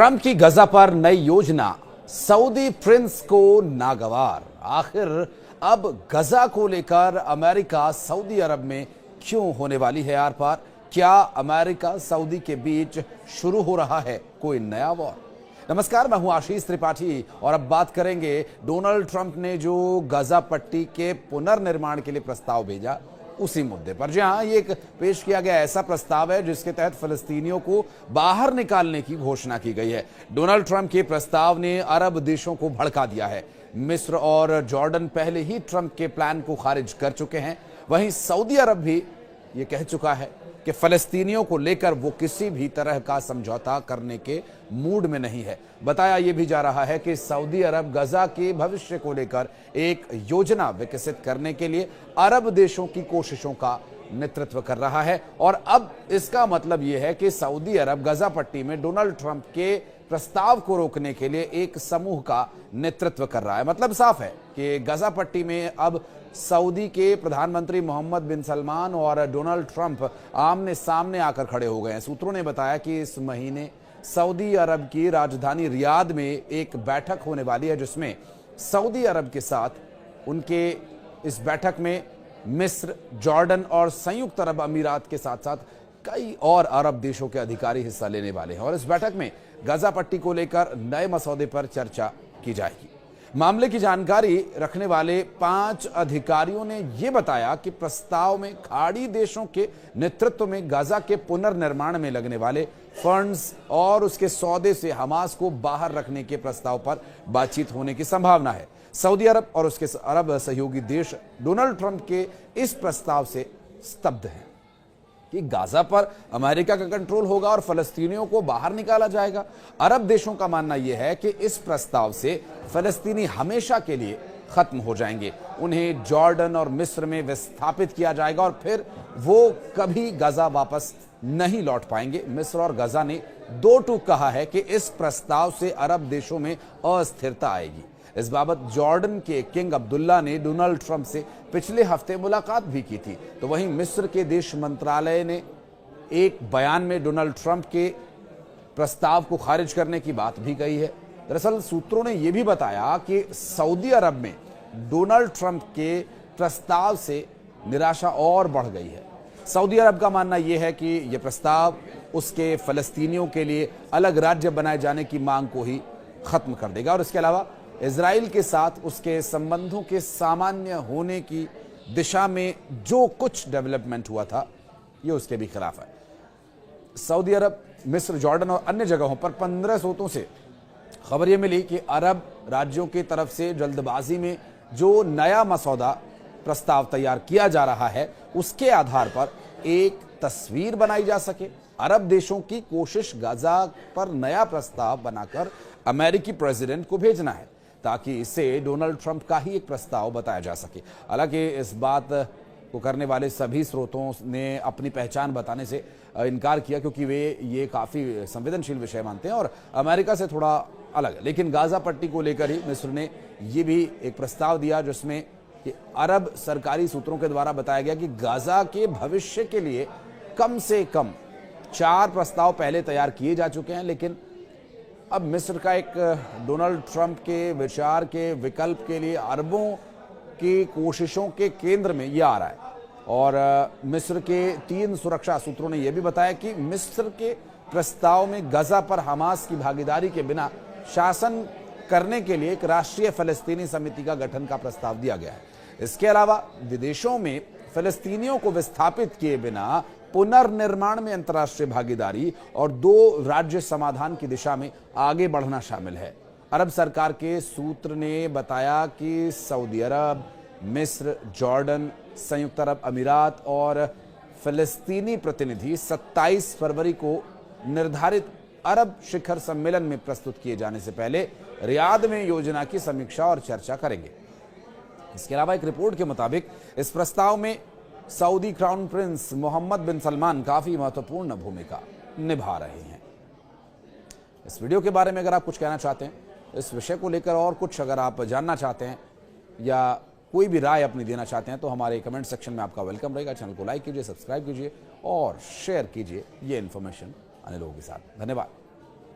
Trump की गजा पर नई योजना, सऊदी प्रिंस को नागवार। आखिर अब गजा को लेकर अमेरिका सऊदी अरब में क्यों होने वाली है आर पार? क्या अमेरिका सऊदी के बीच शुरू हो रहा है कोई नया वॉर? नमस्कार, मैं हूं आशीष त्रिपाठी और अब बात करेंगे डोनाल्ड ट्रंप ने जो गजा पट्टी के पुनर्निर्माण के लिए प्रस्ताव भेजा उसी मुद्दे पर। जी हां, ये एक पेश किया गया ऐसा प्रस्ताव है जिसके तहत फिलिस्तीनियों को बाहर निकालने की घोषणा की गई है। डोनाल्ड ट्रंप के प्रस्ताव ने अरब देशों को भड़का दिया है। मिस्र और जॉर्डन पहले ही ट्रंप के प्लान को खारिज कर चुके हैं। वहीं सऊदी अरब भी ये कह चुका है कि फिलिस्तीनियों को लेकर वो किसी भी तरह का समझौता करने के मूड में नहीं है। बताया यह भी जा रहा है कि सऊदी अरब गजा के भविष्य को लेकर एक योजना विकसित करने के लिए अरब देशों की कोशिशों का नेतृत्व कर रहा है। और अब इसका मतलब यह है कि सऊदी अरब गजा पट्टी में डोनाल्ड ट्रंप के प्रस्ताव को रोकने के लिए एक समूह का नेतृत्व कर रहा है। मतलब साफ है कि गजा पट्टी में अब सऊदी के प्रधानमंत्री मोहम्मद बिन सलमान और डोनाल्ड ट्रंप आमने सामने आकर खड़े हो गए हैं। सूत्रों ने बताया कि इस महीने सऊदी अरब की राजधानी रियाद में एक बैठक होने वाली है जिसमें सऊदी अरब के साथ उनके इस बैठक में मिस्र, जॉर्डन और संयुक्त अरब अमीरात के साथ साथ कई और अरब देशों के अधिकारी हिस्सा लेने वाले हैं। और इस बैठक में गजा पट्टी को लेकर नए मसौदे पर चर्चा की जाएगी। मामले की जानकारी रखने वाले 5 अधिकारियों ने यह बताया कि प्रस्ताव में खाड़ी देशों के नेतृत्व में गजा के पुनर्निर्माण में लगने वाले फंड्स और उसके सौदे से हमास को बाहर रखने के प्रस्ताव पर बातचीत होने की संभावना है। सऊदी अरब और उसके अरब सहयोगी देश डोनाल्ड ट्रंप के इस प्रस्ताव से स्तब्ध हैं कि गाजा पर अमेरिका का कंट्रोल होगा और फलस्तीनियों को बाहर निकाला जाएगा। अरब देशों का मानना यह है कि इस प्रस्ताव से फलस्तीनी हमेशा के लिए खत्म हो जाएंगे। उन्हें जॉर्डन और मिस्र में विस्थापित किया जाएगा और फिर वो कभी गाजा वापस नहीं लौट पाएंगे। मिस्र और गाजा ने दो टूक कहा है कि इस प्रस्ताव से अरब देशों में अस्थिरता आएगी। इस बाबत जॉर्डन के किंग अब्दुल्ला ने डोनाल्ड ट्रंप से पिछले हफ्ते मुलाकात भी की थी। तो वहीं मिस्र के विदेश मंत्रालय ने एक बयान में डोनाल्ड ट्रंप के प्रस्ताव को खारिज करने की बात भी कही है। दरअसल सूत्रों ने यह भी बताया कि सऊदी अरब में डोनाल्ड ट्रंप के प्रस्ताव से निराशा और बढ़ गई है। सऊदी अरब का मानना यह है कि यह प्रस्ताव उसके फलस्तीनियों के लिए अलग राज्य बनाए जाने की मांग को ही खत्म कर देगा और इसके अलावा इजराइल के साथ उसके संबंधों के सामान्य होने की दिशा में जो कुछ डेवलपमेंट हुआ था ये उसके भी खिलाफ है। सऊदी अरब, मिस्र, जॉर्डन और अन्य जगहों पर 15 स्रोतों से खबर यह मिली कि अरब राज्यों की तरफ से जल्दबाजी में जो नया मसौदा प्रस्ताव तैयार किया जा रहा है उसके आधार पर एक तस्वीर बनाई जा सके। अरब देशों की कोशिश गाजा पर नया प्रस्ताव बनाकर अमेरिकी प्रेसिडेंट को भेजना है ताकि इसे डोनाल्ड ट्रंप का ही एक प्रस्ताव बताया जा सके। हालांकि इस बात को करने वाले सभी स्रोतों ने अपनी पहचान बताने से इनकार किया क्योंकि वे ये काफ़ी संवेदनशील विषय मानते हैं और अमेरिका से थोड़ा अलग है। लेकिन गाजा पट्टी को लेकर ही मिस्र ने ये भी एक प्रस्ताव दिया जिसमें कि अरब सरकारी सूत्रों के द्वारा बताया गया कि गाजा के भविष्य के लिए कम से कम 4 प्रस्ताव पहले तैयार किए जा चुके हैं। लेकिन अब मिस्र का एक डोनाल्ड ट्रंप के विचार के विकल्प के लिए अरबों की कोशिशों के केंद्र में यह आ रहा है। और मिस्र के 3 सुरक्षा सूत्रों ने यह भी बताया कि मिस्र के प्रस्ताव में गजा पर हमास की भागीदारी के बिना शासन करने के लिए एक राष्ट्रीय फलस्तीनी समिति का गठन का प्रस्ताव दिया गया है। इसके अलावा विदेशों में फलस्तीनियों को विस्थापित किए बिना पुनर्निर्माण में अंतर्राष्ट्रीय भागीदारी और 2 राज्य समाधान की दिशा में आगे बढ़ना शामिल है। अरब सरकार के सूत्र ने बताया कि सऊदी अरब, मिस्र, जॉर्डन, संयुक्त अरब अमीरात और फिलिस्तीनी प्रतिनिधि 27 फरवरी को निर्धारित अरब शिखर सम्मेलन में प्रस्तुत किए जाने से पहले रियाद में योजना की समीक्षा और चर्चा करेंगे। इसके अलावा एक रिपोर्ट के मुताबिक इस प्रस्ताव में सऊदी क्राउन प्रिंस मोहम्मद बिन सलमान काफी महत्वपूर्ण भूमिका निभा रहे हैं। इस वीडियो के बारे में अगर आप कुछ कहना चाहते हैं, इस विषय को लेकर और कुछ अगर आप जानना चाहते हैं या कोई भी राय अपनी देना चाहते हैं तो हमारे कमेंट सेक्शन में आपका वेलकम रहेगा। चैनल को लाइक कीजिए, सब्सक्राइब कीजिए और शेयर कीजिए ये इन्फॉर्मेशन अन्य लोगों के साथ। धन्यवाद।